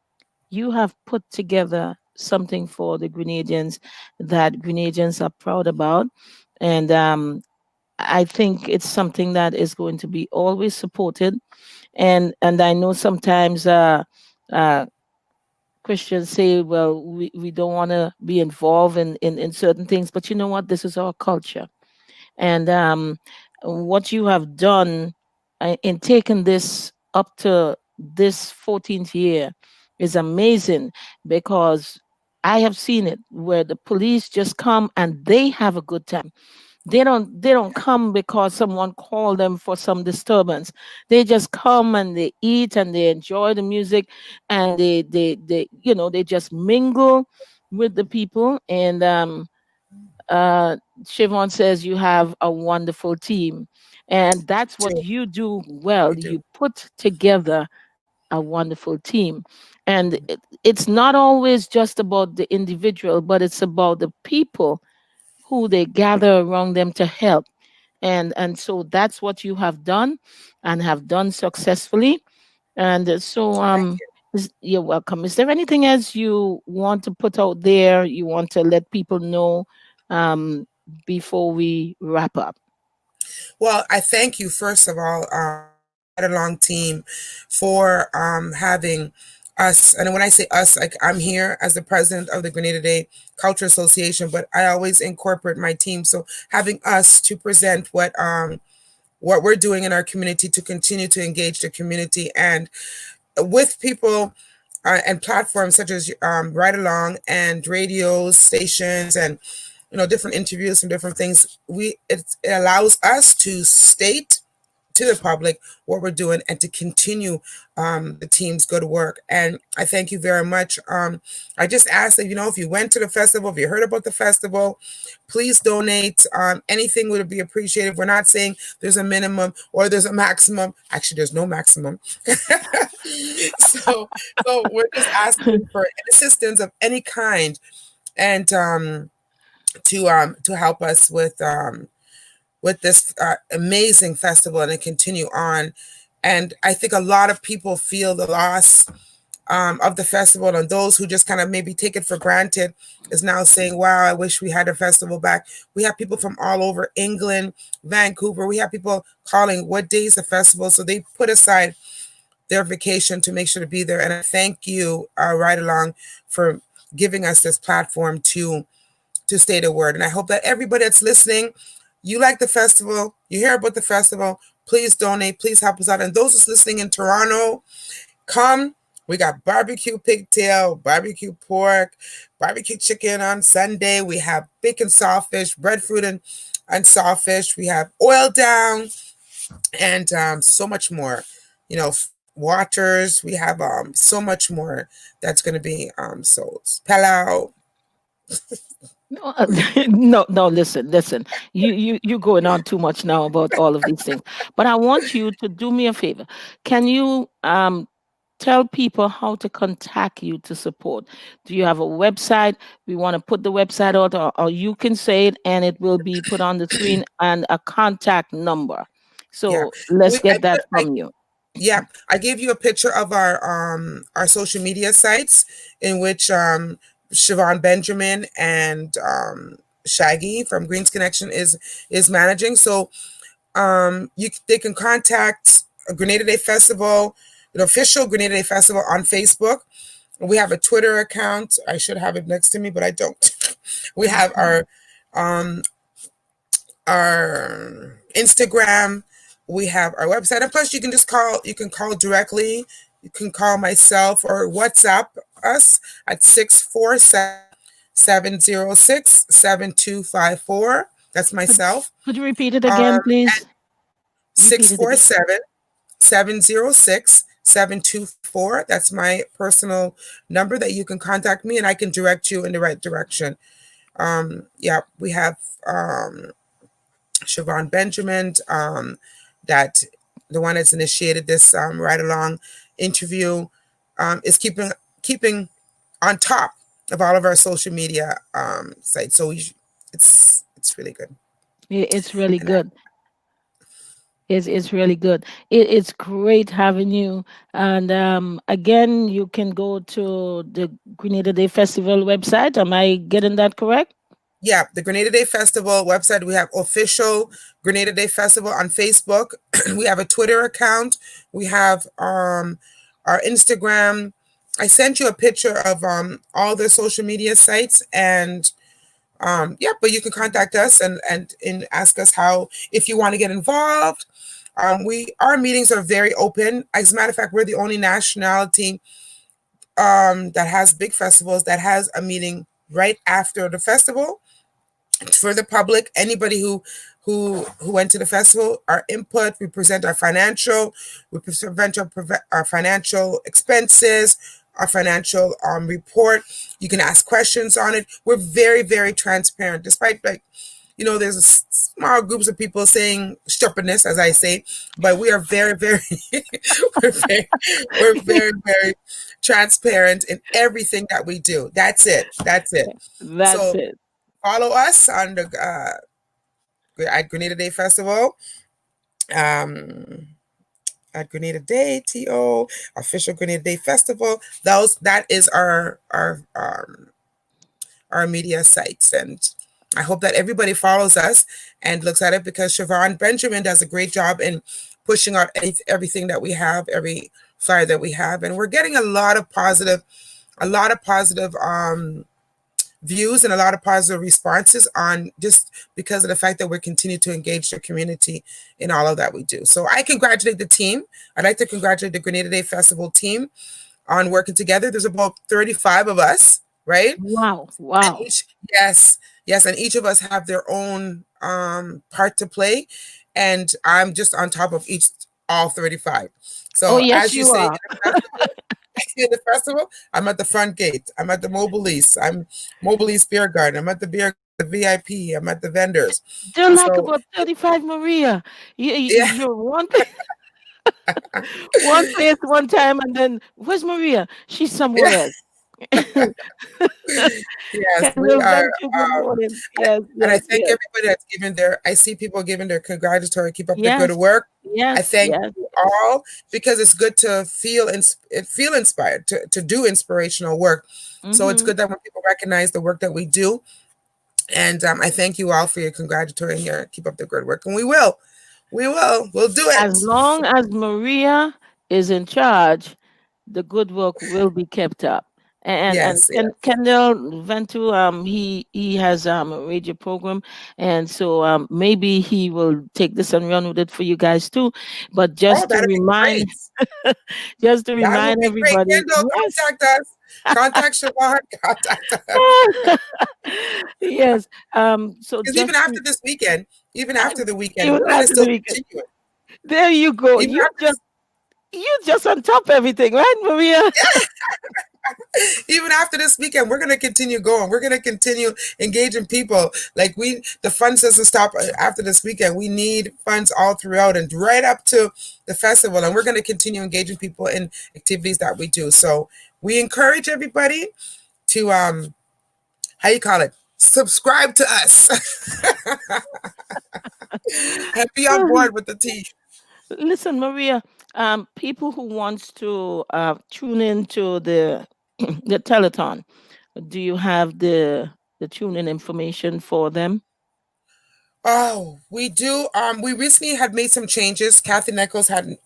you have put together something for the Grenadians that Grenadians are proud about, and I think it's something that is going to be always supported. And I know sometimes uh, Christians say, well, we don't want to be involved in certain things, but you know what? This is our culture. And what you have done in taking this up to this 14th year is amazing, because I have seen it where the police just come and they have a good time. They don't come because someone called them for some disturbance. They just come and they eat and they enjoy the music, and they just mingle with the people. And uh Siobhan says you have a wonderful team, and that's what True, you do well. we do. You put together a wonderful team. And it's not always just about the individual, but it's about the people who they gather around them to help. And so that's what you have done, and have done successfully. And so Thank you. you're welcome. Is there anything else you want to put out there, you want to let people know, um, before we wrap up? Well, I thank you, first of all, the Right Along team, for having us. And when I say us, like, I'm here as the president of the Grenada Day Culture Association, but I always incorporate my team. So having us to present what we're doing in our community to continue to engage the community, and with people and platforms such as Right Along and radio stations, and different interviews and different things. It allows us to state to the public what we're doing and to continue the team's good work. And I thank you very much. I just ask that, if you went to the festival, if you heard about the festival, please donate. Anything would be appreciated. We're not saying there's a minimum or there's a maximum. Actually, there's no maximum. so, so we're just asking for assistance of any kind, and to help us with this amazing festival and to continue on. And I think a lot of people feel the loss of the festival, and those who just kind of maybe take it for granted is now saying, wow, I wish we had a festival back. We have people from all over England, Vancouver. We have people calling, what day is the festival? So they put aside their vacation to make sure to be there. And I thank you, Right Along, for giving us this platform to say the word. And I hope that everybody that's listening, you like the festival, you hear about the festival, please donate, please help us out. And those who's listening in Toronto, come. We got barbecue pigtail, barbecue pork, barbecue chicken on Sunday. We have bacon sawfish, breadfruit and sawfish. We have oil down, and so much more. Waters. We have so much more that's going to be sold. Palau. No, no. Listen. You going on too much now about all of these things. But I want you to do me a favor. Can you tell people how to contact you to support. Do you have a website? We want to put the website out, or you can say it and it will be put on the screen, and a contact number. Yeah. So let's We I get that put I from you. Yeah, I gave you a picture of our social media sites in which Siobhan Benjamin and Shaggy from Greens Connection is managing. So they can contact a Grenada Day Festival, the official Grenada Day Festival on Facebook. We have a Twitter account. I should have it next to me, but I don't. We have um our Instagram, we have our website, and plus you can call directly. You can call myself or WhatsApp us at 647-706-7254. That's Could, myself. could you repeat it Um, again, please? Repeat it again. 647-706-7254. That's my personal number that you can contact me and I can direct you in the right direction. Yeah, we have Siobhan Benjamin, that the one that's initiated this ride along interview, is keeping on top of all of our social media sites. So it's really good. It's really And I, good. It's really good. It's great having you. And again, you can go to the Grenada Day Festival website. Am I getting that correct? yeah, the Grenada Day Festival website. We have official Grenada Day Festival on Facebook. We have a Twitter account. We have our Instagram. I sent you a picture of all the social media sites, and yeah, but you can contact us and ask us how, if you want to get involved. Our meetings are very open. As a matter of fact, we're the only nationality that has big festivals that has a meeting right after the festival for the public. Anybody who went to the festival, our input, we present our financial expenses, our financial report. You can ask questions on it. We're very, very transparent, despite, like, there's small groups of people saying stupidness, as I say, but we are very, very, we're very, very transparent in everything that we do. That's it. That's it. That's So it. follow us on the at Grenada Day Festival, um, at Grenada Day TO official Grenada Day Festival. That is our media sites, and I hope that everybody follows us and looks at it, because Siobhan Benjamin does a great job in pushing out everything that we have, every flyer that we have, and we're getting a lot of positive views and a lot of positive responses on, just because of the fact that we're continuing to engage the community in all of that we do. So I congratulate the team. I'd like to congratulate the Grenada Day Festival team on working together. There's about 35 of us, right? Wow. And Wow. yes, and each of us have their own part to play, and I'm just on top of all 35. Oh, So yes, as you you say, are. in the festival, I'm at the front gate. I'm at the Mobilease. I'm Mobilease Beer Garden. I'm at the VIP. I'm at the vendors. They're like So about 35, Maria. yeah, You're one place one time, and then where's Maria? She's somewhere yeah, else. yes, we Kendall, are. Venture, good morning. Yes, And I yes, thank yes. everybody that's given I see people giving their congratulatory, keep up the good Yes, work. I yes, thank yes. you all, because it's good to feel inspired to do inspirational work. So it's Mm-hmm. good that when people recognize the work that we do. And I thank you all for your congratulatory and your keep up the good work. And we'll do As it. long as Maria is in charge, the good work will be kept up. And Yes, yes. Kendall Ventu, he has a radio program, and so maybe he will take this and run with it for you guys too. But Oh, that'd be great. just to That would remind be great. everybody, Kendall, yes. contact us. Contact Siobhan. Contact us. Yes. So Because even just after this weekend, even after the weekend, even we're gonna after the still weekend, continue it. there you go. Even after You just on top of everything, right, Maria? Even after this weekend, we're gonna continue going. We're gonna continue engaging people. Like the funds doesn't stop after this weekend. We need funds all throughout and right up to the festival, and we're gonna continue engaging people in activities that we do. So we encourage everybody to how you call it, subscribe to us and be on board with the team. Listen, Maria, people who wants to tune into the telethon, do you have the tune-in information for them? Oh, we do. We recently had made some changes. Kathy Nichols had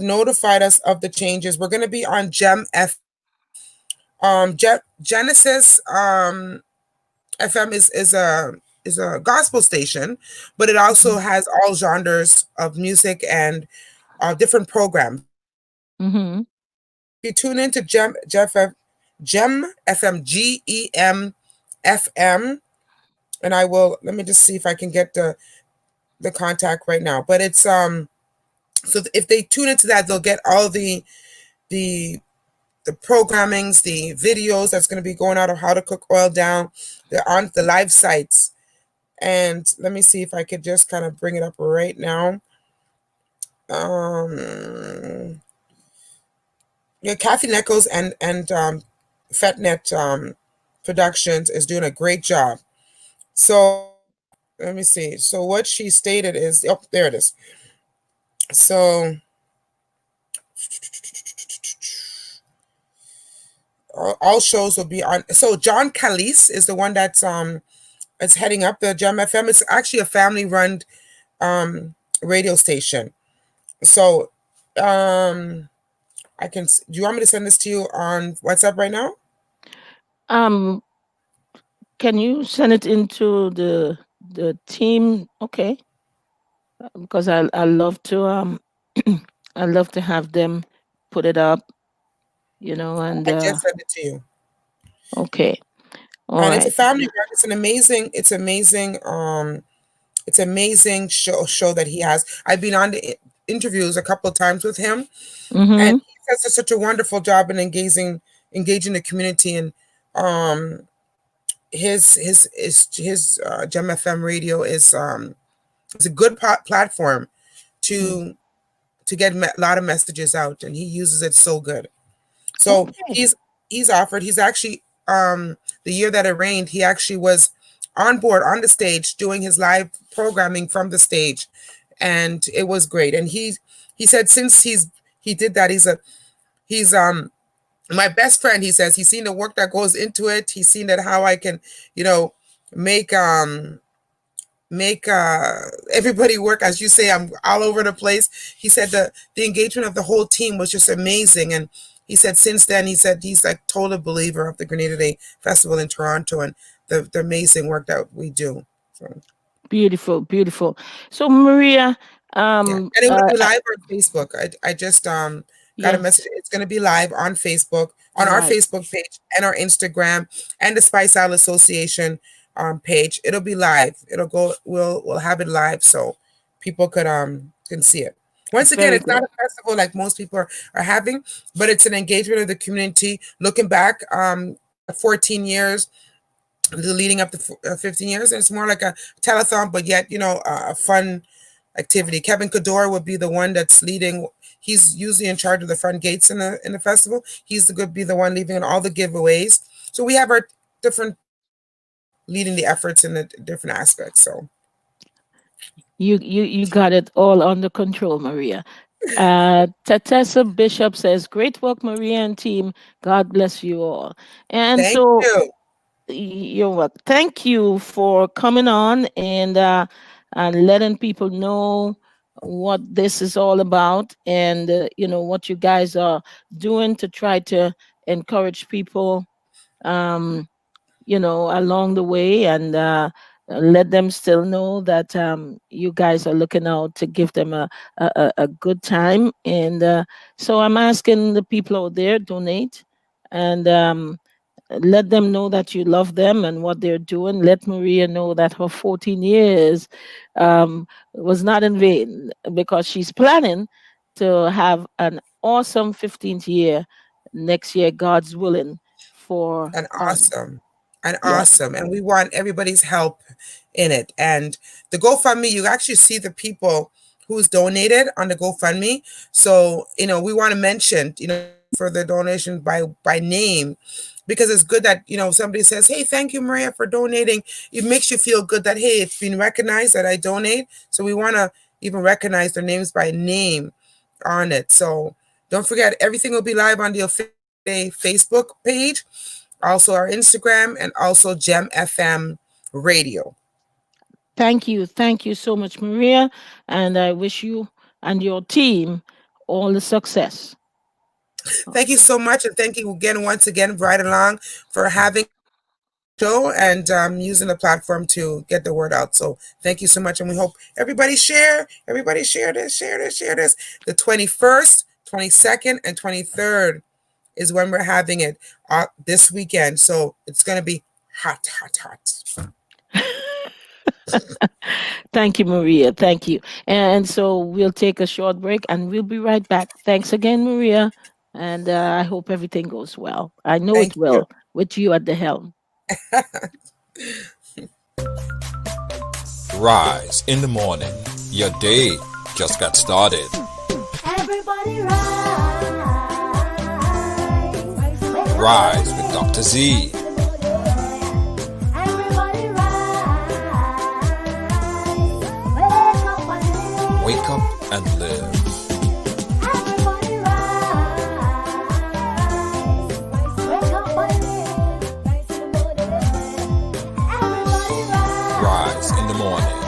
notified us of the changes. We're going to be on Gem F. Genesis FM is a gospel station, but it also has all genres of music and different programs. Mm-hmm. If you tune into Gem FM, GEM FM, and I will let me just see if I can get the contact right now. But it's so if they tune into that, they'll get all the the programmings, the videos that's going to be going out of how to cook oil down. They're on the live sites. And let me see if I could just kind of bring it up right now. Yeah, Kathy Nichols and FetNet Productions is doing a great job. So let me see. So what she stated is, oh, there it is. So all shows will be on. So John Calise is the one that's it's heading up the Gem FM. It's actually a family run radio station. So I can. Do you want me to send this to you on WhatsApp right now? Um, can you send it into the team? Okay, because I love to I love to have them put it up, and I just sent it to you. okay, all And it's a right. family run. It's amazing show that he has. I've been on the interviews a couple of times with him, and Mm-hmm. he does such a wonderful job in engaging the community. And um his Gem FM radio is a good platform to get a lot of messages out, and he uses it so good. So Okay. he's offered. He's actually the year that it rained, he actually was on board on the stage doing his live programming from the stage, and it was great. And he said since he did that, he's my best friend. He says he's seen the work that goes into it. He's seen that how I can, you know, make make everybody work. As you say, I'm all over the place. He said the engagement of the whole team was just amazing. And he said since then, he said he's like total believer of the Grenada Day Festival in Toronto and the amazing work that we do. So Beautiful, beautiful. So Maria, yeah, um, and it will uh, be uh, live on Facebook. I just got a yes, message. It's going to be live on Facebook, on our right. Facebook page and our Instagram and the Spice Isle Association page. It'll be live. It'll go. We'll have it live so people can see it. Once again, Very it's not good. a festival like most people are having, but it's an engagement of the community. Looking back, 14 years leading up to 15 years, and it's more like a telethon, but yet a fun activity. Kevin Cador would be the one that's leading. He's usually in charge of the front gates in the festival. He's the good be the one leaving all the giveaways. So we have our different leading the efforts in the different aspects. So You got it all under control, Maria. Tatessa Bishop says, "Great work, Maria and team. God bless you all." And thank so you. you're welcome. Thank you for coming on and letting people know what this is all about, and what you guys are doing to try to encourage people, um, along the way, and let them still know that you guys are looking out to give them a good time. And so I'm asking the people out there, donate, and let them know that you love them and what they're doing. Let Maria know that her 14 years was not in vain, because she's planning to have an awesome 15th year next year, God's willing, for And us. awesome. And Yeah. awesome. And we want everybody's help in it. And the GoFundMe, you actually see the people who's donated on the GoFundMe. So, we want to mention, for the donation by name, because it's good that, somebody says, hey, thank you, Maria, for donating. It makes you feel good that, hey, it's been recognized that I donate. So we want to even recognize their names by name on it. So don't forget, everything will be live on the official Facebook page, also our Instagram, and also Gem FM Radio. Thank you. Thank you so much, Maria. And I wish you and your team all the success. Thank you so much. And thank you again, once again, Right Along, for having the show and using the platform to get the word out. So thank you so much. And we hope everybody share this. The 21st, 22nd, and 23rd is when we're having it this weekend. So it's going to be hot. Thank you, Maria. Thank you. And so we'll take a short break and we'll be right back. Thanks again, Maria. And I hope everything goes well. I know Thank it will with you at the helm. Rise in the morning. Your day just got started. Everybody rise. Rise with Dr. Zee. Everybody rise. Wake up and Wake up and live. live. Everybody rise. Wake up and live. Everybody Rise in the morning.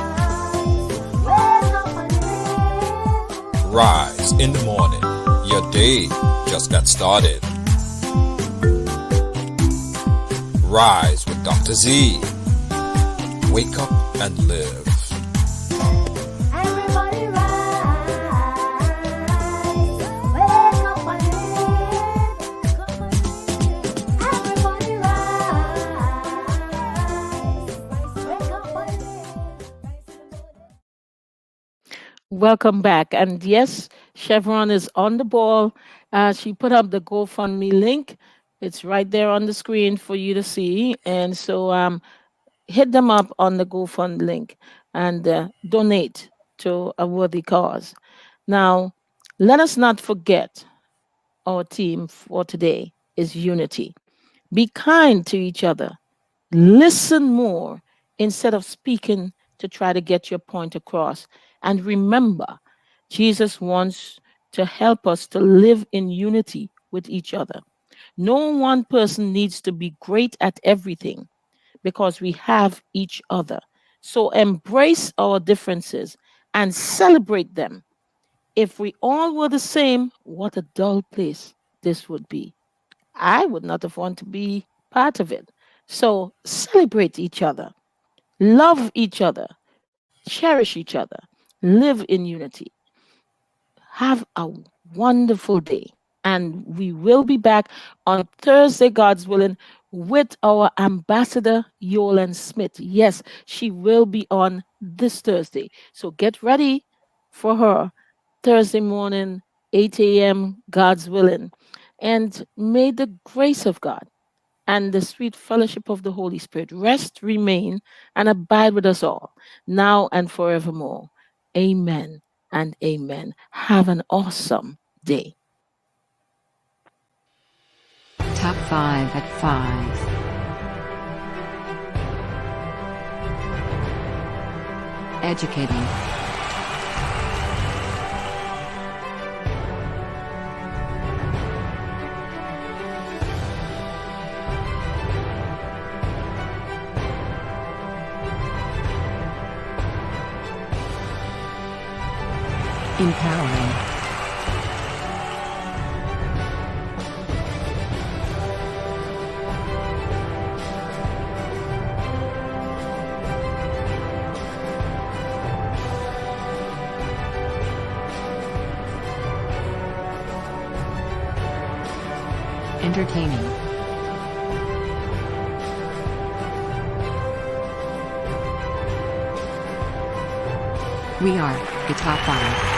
wake up and live. Rise in the morning. Your day just got started. Rise with Dr. Zee. Wake up and live. Everybody rise. Wake up and live. Everybody rise. Wake up and live. Welcome back. And yes, Chevron is on the ball. She put up the GoFundMe link. It's right there on the screen for you to see. And so hit them up on the GoFund link and donate to a worthy cause. Now, let us not forget our theme for today is unity. Be kind to each other. Listen more instead of speaking to try to get your point across. And remember, Jesus wants to help us to live in unity with each other. No one person needs to be great at everything because we have each other. So embrace our differences and celebrate them. If we all were the same, what a dull place this would be. I would not have wanted to be part of it. So celebrate each other, love each other, cherish each other, live in unity. Have a wonderful day. And we will be back on Thursday, God's willing, with our ambassador, Yolan Smith. Yes, she will be on this Thursday. So get ready for her Thursday morning, 8 a.m., God's willing. And may the grace of God and the sweet fellowship of the Holy Spirit rest, remain, and abide with us all, now and forevermore. Amen and amen. Have an awesome day. Top 5 at 5. Educating. Empowering. Entertaining. We are the Top 5.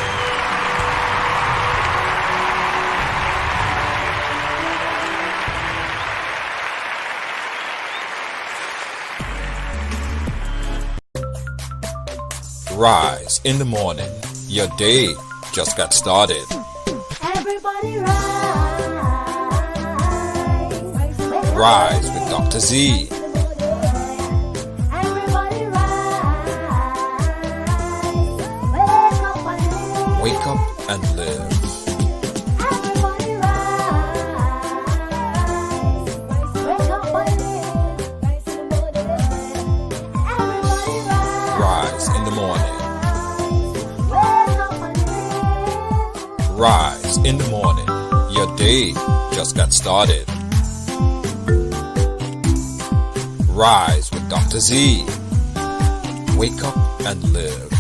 Rise in the morning. Your day just got started. Everybody rise. Rise with Dr. Zee. Everybody rise. Wake up and live. Everybody rise. Wake up and live. Everybody rise. Rise in the morning. Wake up and live. Rise in the morning. Your day just got started. Rise with Dr. Zee. Wake up and live.